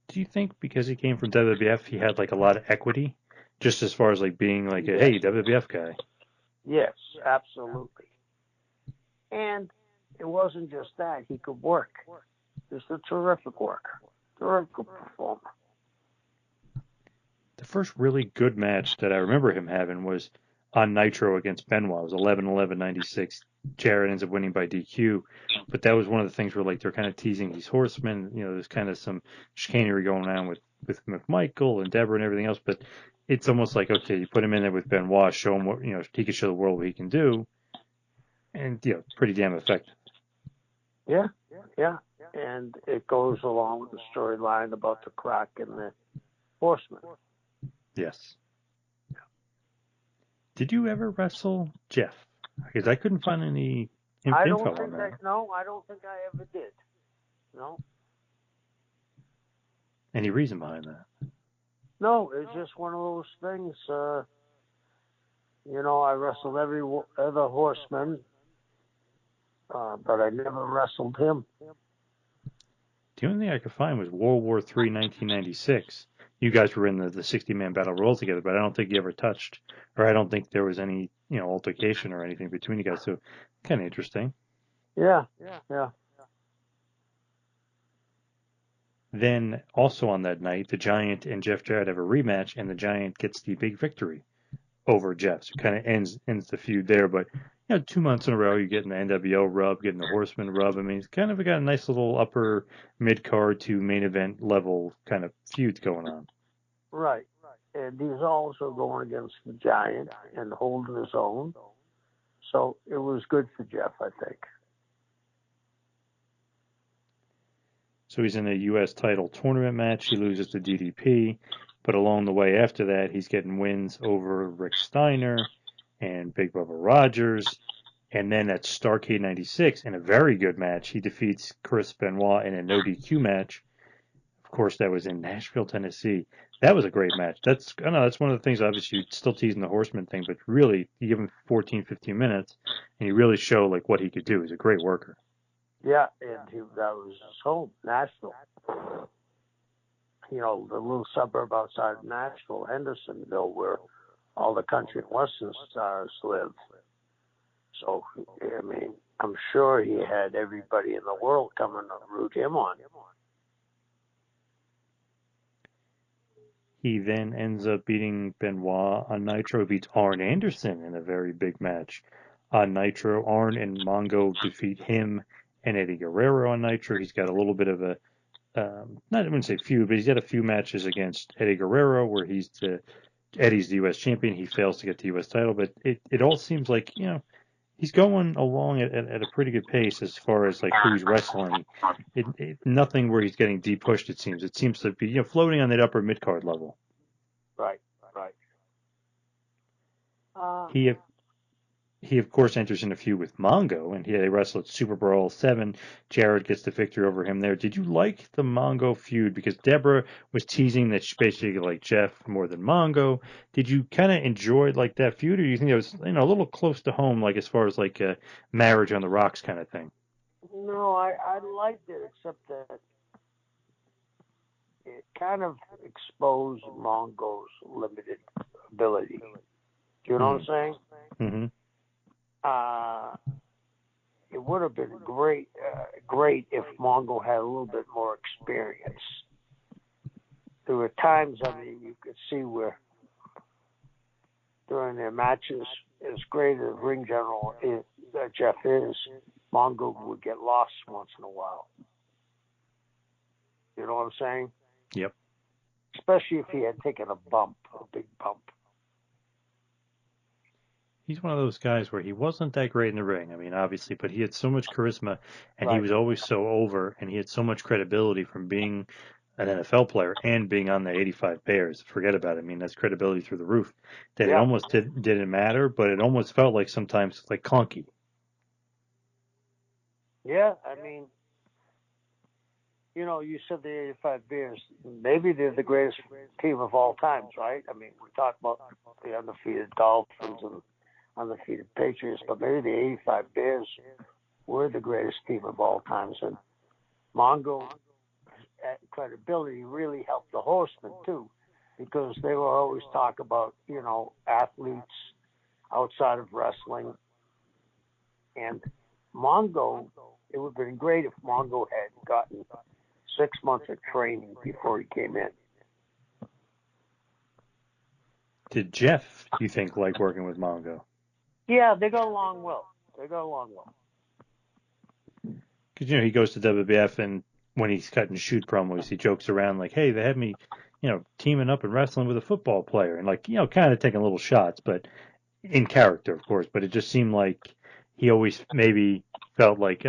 Do you think because he came from WWF, he had like a lot of equity, just as far as like being like a hey WWF guy? Yes, absolutely. And it wasn't just that; he could work. Just a terrific worker, terrific performer. The first really good match that I remember him having was on Nitro against Benoit. It was 11/11/96. Jarrett ends up winning by DQ, but that was one of the things where like they're kind of teasing these Horsemen. There's kind of some chicanery going on with with McMichael and Deborah and everything else, but it's almost like, okay, you put him in there with Benoit, show him what, he can show the world what he can do, and, pretty damn effective. Yeah. And it goes along with the storyline about the crack in the Horsemen. Yes. Did you ever wrestle Jeff? Because I couldn't find any info on that. No, I don't think I ever did. No. Any reason behind that? No, it's just one of those things. I wrestled every other Horseman, but I never wrestled him. The only thing I could find was World War III, 1996. You guys were in the 60-man battle royal together, but I don't think you ever touched, or I don't think there was any, altercation or anything between you guys. So, kind of interesting. Yeah. Then, also on that night, the Giant and Jeff Jarrett have a rematch, and the Giant gets the big victory over Jeff. So, it kind of ends the feud there. But 2 months in a row, you're getting the NWO rub, getting the Horseman rub. I mean, it's kind of got a nice little upper mid-card to main event level kind of feud going on. Right. And he's also going against the Giant and holding his own. So it was good for Jeff, I think. So he's in a U.S. title tournament match. He loses to DDP. But along the way after that, he's getting wins over Rick Steiner and Big Bubba Rogers. And then at Starrcade 96, in a very good match, he defeats Chris Benoit in a no DQ match. Of course, that was in Nashville, Tennessee. That was a great match. That's one of the things, obviously, you're still teasing the Horseman thing, but really, you give him 14, 15 minutes, and you really show what he could do. He's a great worker. Yeah, and that was his home, Nashville. The little suburb outside of Nashville, Hendersonville, where all the country and western stars live. So, I mean, I'm sure he had everybody in the world coming to root him on. He then ends up beating Benoit on Nitro, beats Arn Anderson in a very big match. On Nitro, Arn and Mongo defeat him and Eddie Guerrero on Nitro. He's got a little bit of a, I wouldn't say feud, but he's got a few matches against Eddie Guerrero where Eddie's the U.S. champion. He fails to get the U.S. title, but it all seems like, he's going along at a pretty good pace as far as who he's wrestling. Nothing where he's getting de-pushed, it seems. It seems to be floating on that upper mid-card level. Right. He of course enters in a feud with Mongo, and they wrestle at Super Brawl 7. Jarrett gets the victory over him there. Did you like the Mongo feud? Because Deborah was teasing that she basically liked Jeff more than Mongo. Did you kind of enjoy that feud, or do you think it was a little close to home, as far as a marriage on the rocks kind of thing? No, I liked it, except that it kind of exposed Mongo's limited ability. Do you know what I'm saying? Mm-hmm. It would have been great if Mongo had a little bit more experience. There were times, you could see where during their matches, as great as ring general Jeff is, Mongo would get lost once in a while. You know what I'm saying? Yep. Especially if he had taken a big bump. He's one of those guys where he wasn't that great in the ring. I mean, obviously, but he had so much charisma, and He was always so over, and he had so much credibility from being an NFL player and being on the 85 Bears. Forget about it. I mean, that's credibility through the roof. That It almost didn't matter, but it almost felt like sometimes clunky. Yeah, I mean, you said the 85 Bears. Maybe they're the greatest team of all times, right? I mean, we talk about the undefeated Dolphins and undefeated Patriots, but maybe the 85 Bears were the greatest team of all times. And Mongo credibility really helped the Horsemen too, because they were always talk about, athletes outside of wrestling. And Mongo, it would have been great if Mongo had gotten 6 months of training before he came in. Did Jeff, you think, like working with Mongo? Yeah, they got along well. Because, he goes to WWF, and when he's cutting shoot promos, he jokes around hey, they had me, teaming up and wrestling with a football player and kind of taking little shots, but in character, of course. But it just seemed like he always maybe felt like,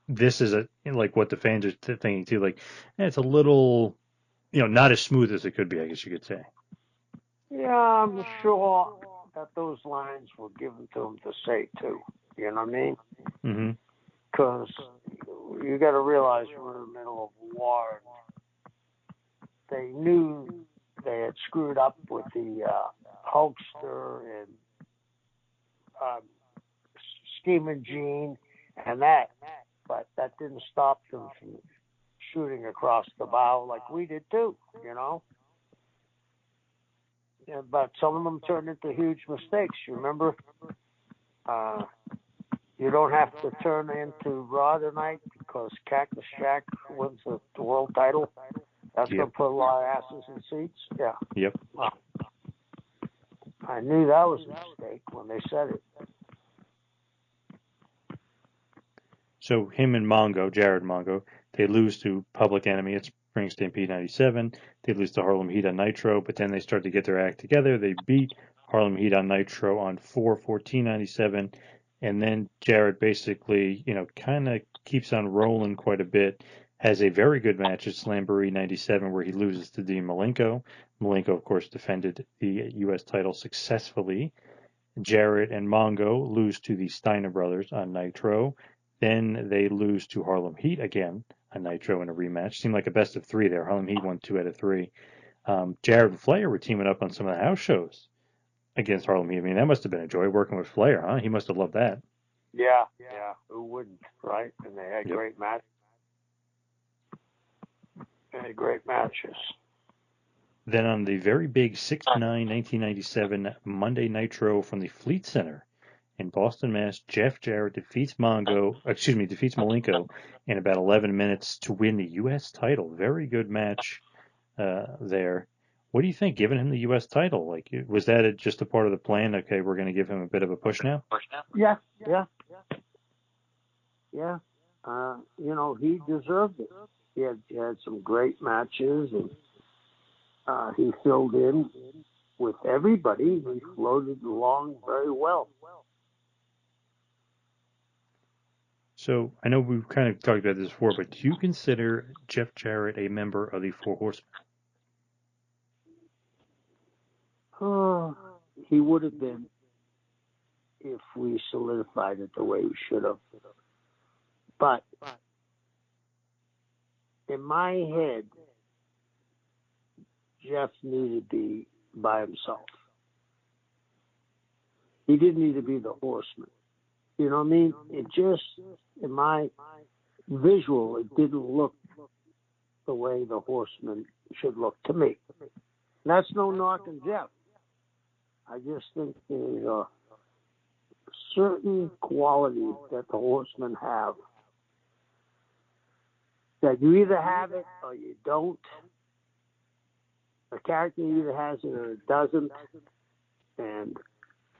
this is like what the fans are thinking too. Like, it's a little, not as smooth as it could be, I guess you could say. Yeah, I'm sure that those lines were given to him to say too. You know what I mean? Mm-hmm. Because you got to realize we're in the middle of war. They knew they had screwed up with the Hulkster and Scheming Gene and that, but that didn't stop them from shooting across the bow like we did too. Yeah, but some of them turned into huge mistakes. You remember? You don't have to turn into Raw tonight because Cactus Jack wins the world title. That's going to put a lot of asses in seats. Yeah. Yep. I knew that was a mistake when they said it. So him and Jarrett Mongo, they lose to Public Enemy at Spring Stampede 97. They lose to Harlem Heat on Nitro, but then they start to get their act together. They beat Harlem Heat on Nitro on 4/14/97. And then Jarrett basically, kind of keeps on rolling quite a bit. Has a very good match at Slamboree 97 where he loses to Dean Malenko. Malenko, of course, defended the U.S. title successfully. Jarrett and Mongo lose to the Steiner brothers on Nitro. Then they lose to Harlem Heat again on Nitro in a rematch. Seemed like a best of three there. Harlem Heat won 2 out of 3. Jarrett and Flair were teaming up on some of the house shows against Harlem Heat. I mean, that must have been a joy working with Flair, huh? He must have loved that. Yeah. Who wouldn't, right? And they had great matches. They had great matches. Then on the very big 6/9/1997 Monday Nitro from the Fleet Center in Boston, Mass, Jeff Jarrett defeats Malenko in about 11 minutes to win the U.S. title. Very good match there. What do you think, giving him the U.S. title? Like, was that just a part of the plan? Okay, we're going to give him a bit of a push now? Yeah. He deserved it. He had some great matches, and he filled in with everybody. He floated along very well. So I know we've kind of talked about this before, but do you consider Jeff Jarrett a member of the Four Horsemen? He would have been if we solidified it the way we should have. But in my head, Jeff needed to be by himself. He didn't need to be the Horseman. You know what I mean? It just, in my visual, it didn't look the way the Horseman should look to me. That's no knock on Jeff. I just think there's a certain qualities that the Horsemen have that you either have it or you don't. The character either has it or it doesn't. And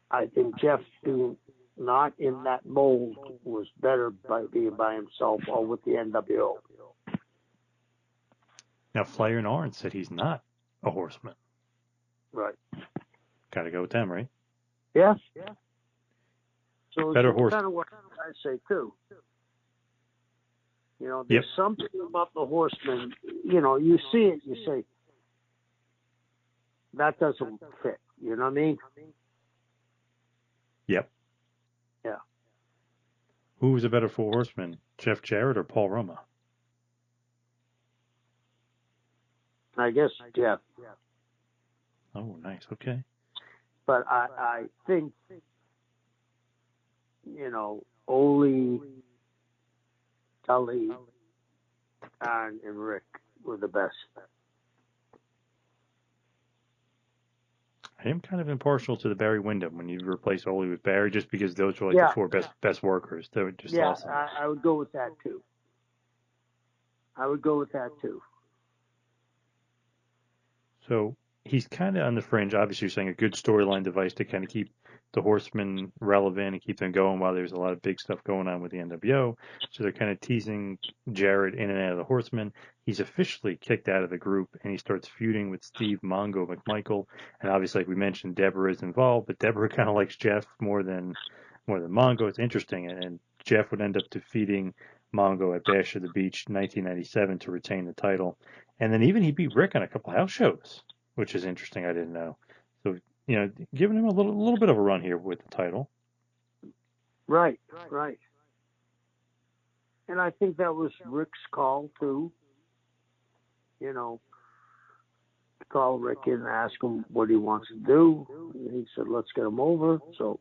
I think Jeff being not in that mold was better by being by himself or with the NWO. Now, Flair and Orange said he's not a Horseman. Right. Got to go with them, right? Yeah. So better it's horse. kind of what I say too. There's something about the Horseman. You see it, you say that doesn't fit. You know what I mean? Yep. Yeah. Who was a better Four Horseman, Jeff Jarrett or Paul Roma? I guess Jeff. Oh, nice. Okay. But I think, Ole, Tully, and Rick were the best. I am kind of impartial to the Barry Windham when you replace Ole with Barry, just because those were the four best workers. They were just awesome. I would go with that too. So he's kind of on the fringe. Obviously, you're saying a good storyline device to kind of keep the Horsemen relevant and keep them going while there's a lot of big stuff going on with the NWO. So they're kind of teasing Jarrett in and out of the Horsemen. He's officially kicked out of the group, and he starts feuding with Steve Mongo McMichael. And obviously, like we mentioned, Deborah is involved, but Deborah kind of likes Jeff more than Mongo. It's interesting, and Jeff would end up defeating Mongo at Bash of the Beach 1997 to retain the title. And then even he beat Rick on a couple house shows, which is interesting. I didn't know. So, giving him a little bit of a run here with the title. Right. And I think that was Rick's call too. Call Rick in and ask him what he wants to do. And he said, let's get him over. So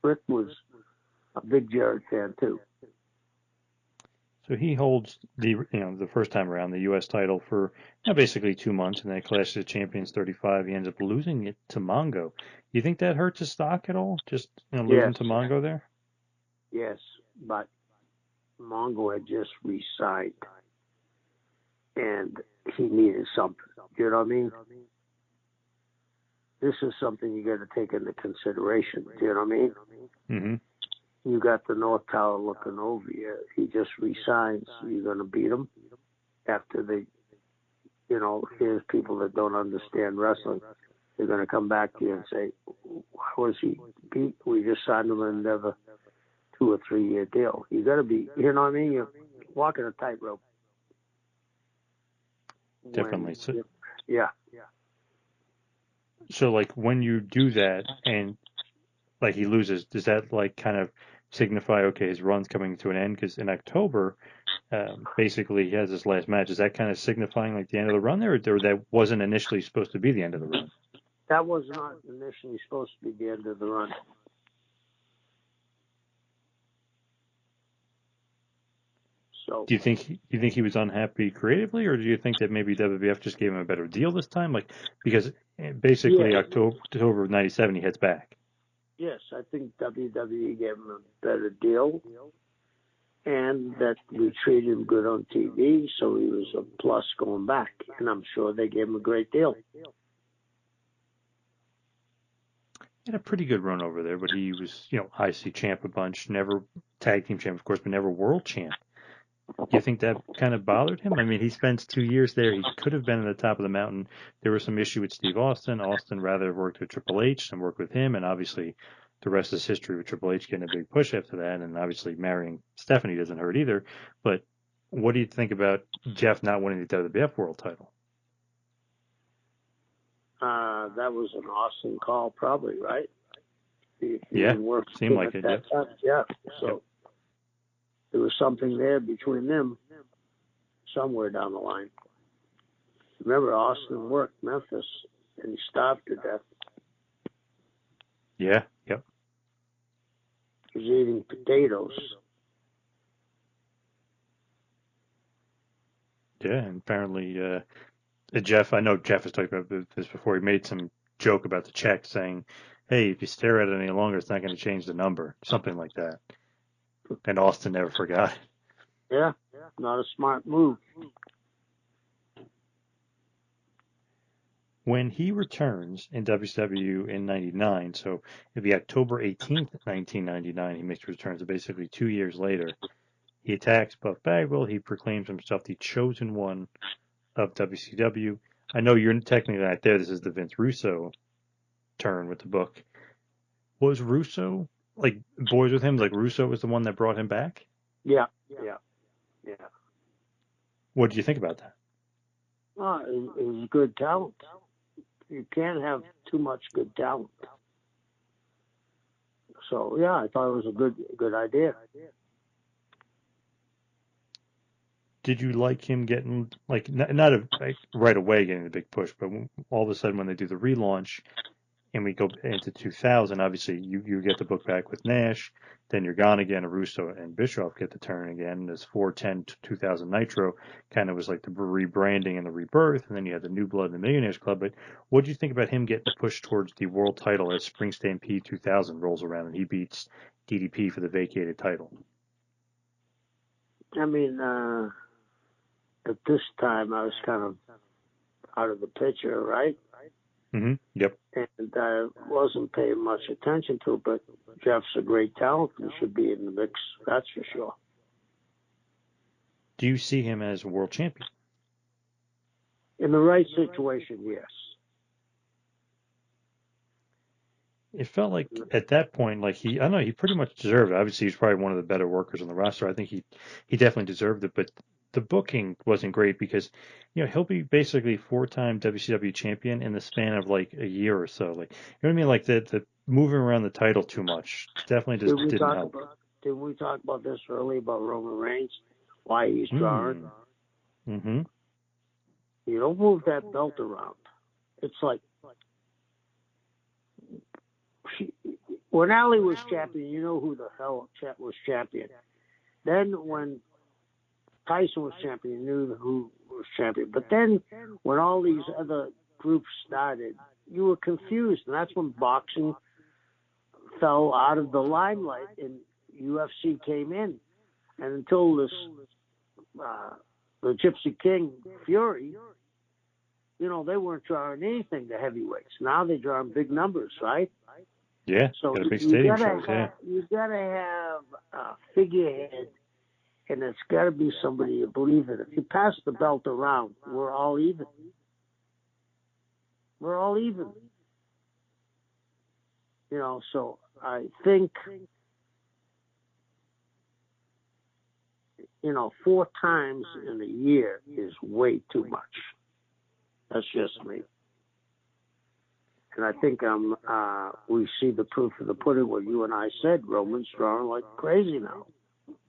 Rick was a big Jarrett fan too. So he holds the first time around the U.S. title for basically 2 months, and then Clash of Champions 35. He ends up losing it to Mongo. You think that hurts his stock at all? Just losing to Mongo there? Yes, but Mongo had just re-signed, and he needed something. You know what I mean? This is something you got to take into consideration. Do you know what I mean? Mm-hmm. You got the North Tower looking over you. He just resigns. You're going to beat him after here's people that don't understand wrestling. They're going to come back to you and say, how was he beat? We just signed him and never 2 or 3 year deal. You got to be, you know what I mean? You're walking a tightrope. Definitely. Yeah. So, like, when you do that and, like, he loses, does that, like, kind of signify, okay, his run's coming to an end? Because in October, basically, he has his last match. Is that kind of signifying, like, the end of the run there, or that wasn't initially supposed to be the end of the run? That was not initially supposed to be the end of the run. So, do you think he was unhappy creatively, or do you think that maybe WWF just gave him a better deal this time? Like, because basically October of '97 he heads back. Yes, I think WWE gave him a better deal, and that we treated him good on TV, so he was a plus going back, and I'm sure they gave him a great deal. He had a pretty good run over there, but he was, IC champ a bunch, never tag team champ, of course, but never world champ. Do you think that kind of bothered him? I mean, he spends 2 years there. He could have been at the top of the mountain. There was some issue with Steve Austin. Austin rather worked with Triple H than worked with him, and obviously the rest is history with Triple H getting a big push after that, and obviously marrying Stephanie doesn't hurt either. But what do you think about Jeff not winning the WWF World title? That was an Austin call, probably, right? Yeah, seemed like it. Yeah. So there was something there between them somewhere down the line. Remember, Austin worked Memphis, and he starved to death. Yeah, yep. He was eating potatoes. Yeah, and apparently Jeff, I know Jeff has talked about this before. He made some joke about the check saying, hey, if you stare at it any longer, it's not going to change the number. Something like that. And Austin never forgot. Yeah, not a smart move. When he returns in WCW in 99, so it'll be October 18th, 1999, he makes his return. So basically 2 years later, he attacks Buff Bagwell. He proclaims himself the chosen one of WCW. I know you're technically not there. This is the Vince Russo turn with the book. Was Russo, like, boys with him, like Russo was the one that brought him back? Yeah. What did you think about that? It was good talent. You can't have too much good talent. So, yeah, I thought it was a good idea. Did you like him getting, like, not right away getting the big push, but all of a sudden when they do the relaunch and we go into 2000, obviously you get the book back with Nash, then you're gone again, Russo and Bischoff get the turn again. This 4/10/2000 Nitro kind of was like the rebranding and the rebirth, and then you had the New Blood and the Millionaires Club. But what do you think about him getting the push towards the world title as Spring Stampede 2000 rolls around and he beats DDP for the vacated title? I mean, at this time, I was kind of out of the picture, right? Yep. And I wasn't paying much attention to it, but Jeff's a great talent and should be in the mix, that's for sure. Do you see him as a world champion? In the right situation, yes. It felt like at that point, like I don't know, he pretty much deserved it. Obviously, he's probably one of the better workers on the roster. I think he definitely deserved it, but the booking wasn't great because, he'll be basically four-time WCW champion in the span of like a year or so. Like, you know what I mean? Like the moving around the title too much definitely just didn't help. Did we talk about this earlier about Roman Reigns? Why he's drawing? Mm-hmm. You don't move that belt around. It's like when Ali was champion, you know who the hell was champion. Then when Tyson was champion, you knew who was champion. But then when all these other groups started, you were confused. And that's when boxing fell out of the limelight and UFC came in. And until this, the Gypsy King Fury, they weren't drawing anything to heavyweights. Now they're drawing big numbers, right? Yeah, so got a big stadium shows, you gotta have a figurehead, and it's gotta be somebody you believe in. If you pass the belt around, we're all even. We're all even. So I think, 4 times in a year is way too much. That's just me. And I think we see the proof of the pudding. What you and I said, Roman's drawing like crazy now.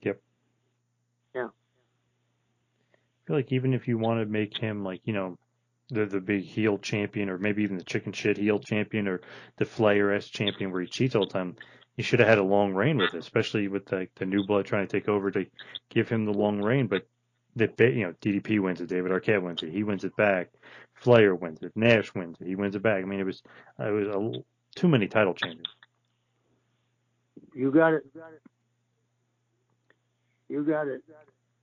Yep. Yeah. I feel like even if you want to make him like, the big heel champion, or maybe even the chicken shit heel champion, or the Flair-esque champion where he cheats all the time, you should have had a long reign with it, especially with the new blood trying to take over to give him the long reign. But DDP wins it, David Arquette wins it, he wins it back, Flair wins it, Nash wins it, he wins it back. I mean, it was too many title changes. You got it. You got it.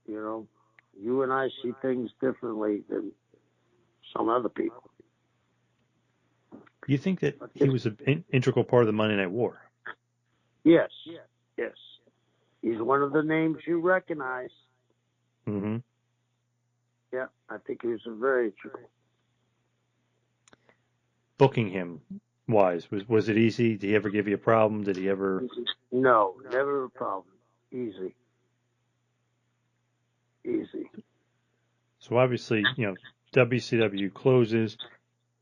You and I see things differently than some other people. You think that he was an integral part of the Monday Night War? Yes. Yes. He's one of the names you recognize. Mm-hmm. Yeah, I think he was a very true. Booking him wise, was it easy? Did he ever give you a problem? Did he ever? No, never a problem. Easy. So obviously, WCW closes.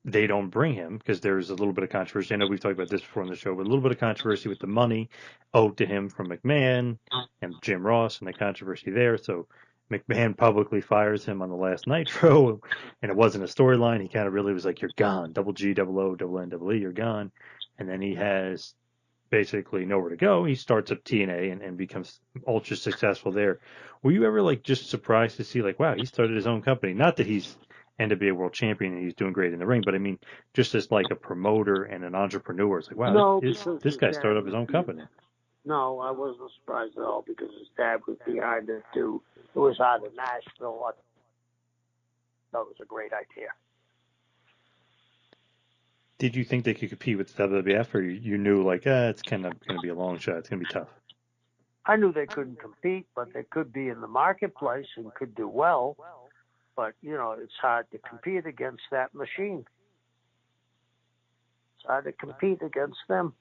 They don't bring him because there's a little bit of controversy. I know we've talked about this before on the show, but a little bit of controversy with the money owed to him from McMahon and Jim Ross and the controversy there. So McMahon publicly fires him on the last Nitro, and it wasn't a storyline. He kind of really was like, "You're gone, double G, double O, double N, double E, you're gone." And then he has basically nowhere to go. He starts up TNA and becomes ultra successful there. Were you ever like just surprised to see like, wow, he started his own company? Not that he's NWA world champion and he's doing great in the ring, but I mean, just as like a promoter and an entrepreneur, it's like, wow, this guy started up his own company. No, I wasn't surprised at all because his dad was behind it too. It was out of Nashville. That was a great idea. Did you think they could compete with the WWF, or you knew like, it's kind of going to be a long shot, it's going to be tough? I knew they couldn't compete, but they could be in the marketplace and could do well. But, it's hard to compete against that machine. It's hard to compete against them.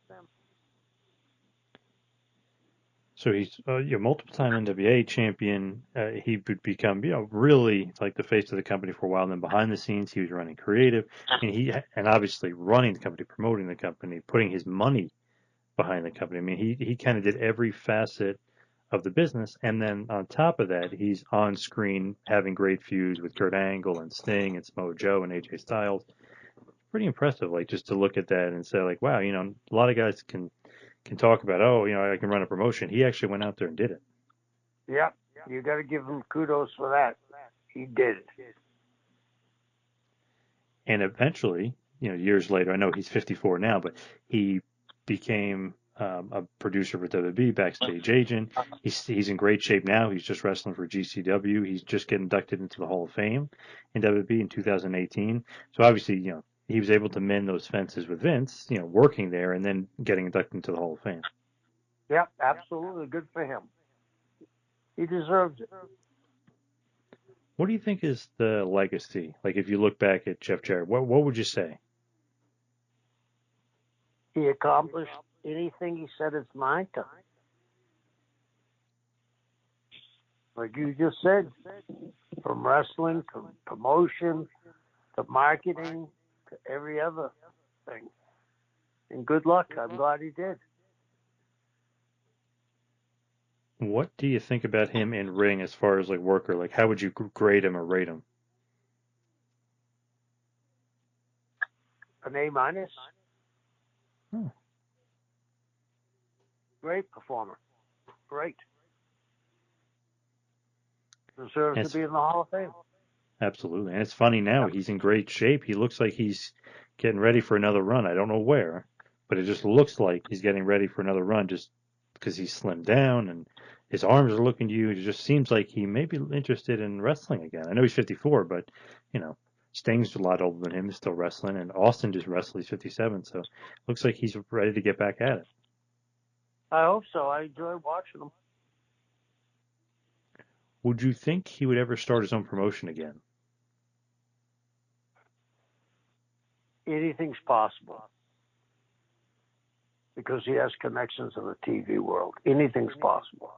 So he's multiple-time NWA champion. He would become, really like the face of the company for a while. And then behind the scenes, he was running creative, and obviously running the company, promoting the company, putting his money behind the company. I mean, he kind of did every facet of the business. And then on top of that, he's on screen having great feuds with Kurt Angle and Sting and Samoa Joe and AJ Styles. Pretty impressive, like just to look at that and say like, wow, a lot of guys can talk about, I can run a promotion. He actually went out there and did it. Yeah, you got to give him kudos for that. He did it. And eventually, years later, I know he's 54 now, but he became a producer for WWE, backstage agent. He's in great shape now. He's just wrestling for GCW. He's just getting inducted into the Hall of Fame in WWE in 2018. So obviously, he was able to mend those fences with Vince, working there and then getting inducted into the Hall of Fame. Yep, absolutely. Good for him. He deserves it. What do you think is the legacy? Like, if you look back at Jeff Jarrett, what would you say? He accomplished anything he set his mind to. Like you just said, from wrestling to promotion to marketing to every other thing. And good luck. I'm glad he did. What do you think about him in ring as far as like worker? Like, how would you grade him or rate him? An A-. Hmm. Great performer. Great. Deserves to be in the Hall of Fame. Absolutely. And it's funny now, he's in great shape. He looks like he's getting ready for another run. I don't know where, but it just looks like he's getting ready for another run just because he's slimmed down and his arms are looking huge. It just seems like he may be interested in wrestling again. I know he's 54, but, Sting's a lot older than him. He's still wrestling, and Austin just wrestled. He's 57, so it looks like he's ready to get back at it. I hope so. I enjoy watching him. Would you think he would ever start his own promotion again? Anything's possible. Because he has connections in the TV world. Anything's possible.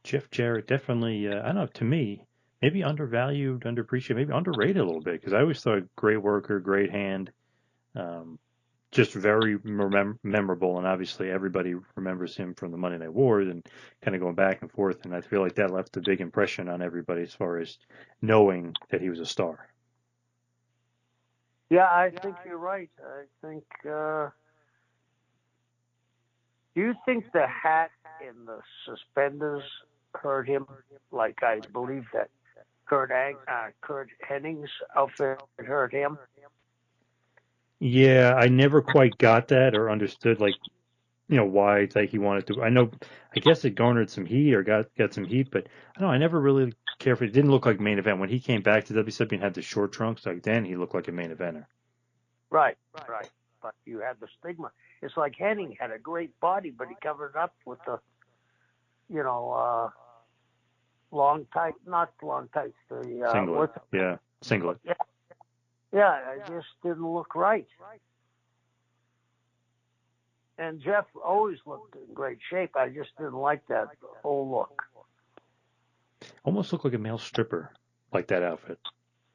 Jeff Jarrett definitely, I don't know, to me, maybe undervalued, underappreciated, maybe underrated a little bit, because I always thought great worker, great hand, just very memorable, and obviously everybody remembers him from the Monday Night Wars and kind of going back and forth, and I feel like that left a big impression on everybody as far as knowing that he was a star. Yeah, I think you're right. I think, do you think the hat and the suspenders hurt him? Like I believe that Kurt Hennig's outfit hurt him. Yeah, I never quite got that or understood, like, why like he wanted to. I guess it garnered some heat or got some heat, but I don't know. I never really cared for it. It didn't look like main event. When he came back to WCW and had the short trunks, like then he looked like a main eventer. Right. But you had the stigma. It's like Hennig had a great body, but he covered it up with the, long tights, not long tights, the Singlet. Yeah, singlet. Yeah, it just didn't look right. And Jeff always looked in great shape. I just didn't like that whole look. Almost looked like a male stripper, like that outfit.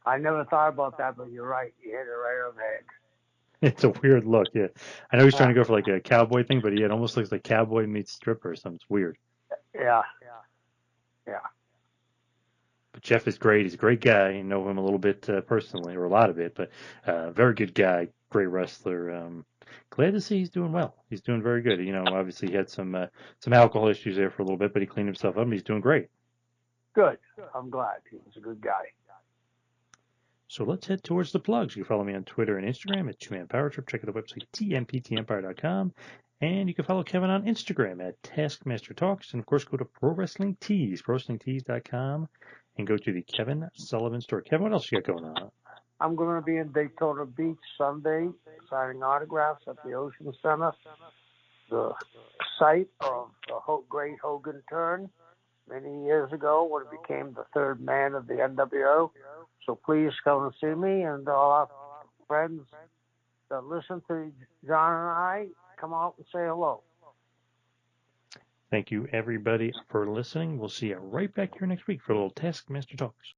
I never thought about that, but you're right. You hit it right on the head. It's a weird look, yeah. I know he's trying to go for like a cowboy thing, but it almost looks like cowboy meets stripper or something. It's weird. Yeah. But Jeff is great. He's a great guy. I know him a little bit personally, or a lot of it, but very good guy, great wrestler. Glad to see he's doing well. He's doing very good. Obviously he had some alcohol issues there for a little bit, but he cleaned himself up and he's doing great. Good. I'm glad. He's a good guy. So let's head towards the plugs. You can follow me on Twitter and Instagram at 2Man Power Trip. Check out the website, tmptempire.com. And you can follow Kevin on Instagram at Taskmaster Talks. And, of course, go to Pro Wrestling Tees, ProWrestlingTees.com, and go to the Kevin Sullivan store. Kevin, what else you got going on? I'm going to be in Daytona Beach Sunday, signing autographs at the Ocean Center, the site of the great Hogan turn many years ago when he became the third man of the NWO. So please come and see me, and all our friends that listen to John and I, come out and say hello. Thank you, everybody, for listening. We'll see you right back here next week for a little Taskmaster Talks.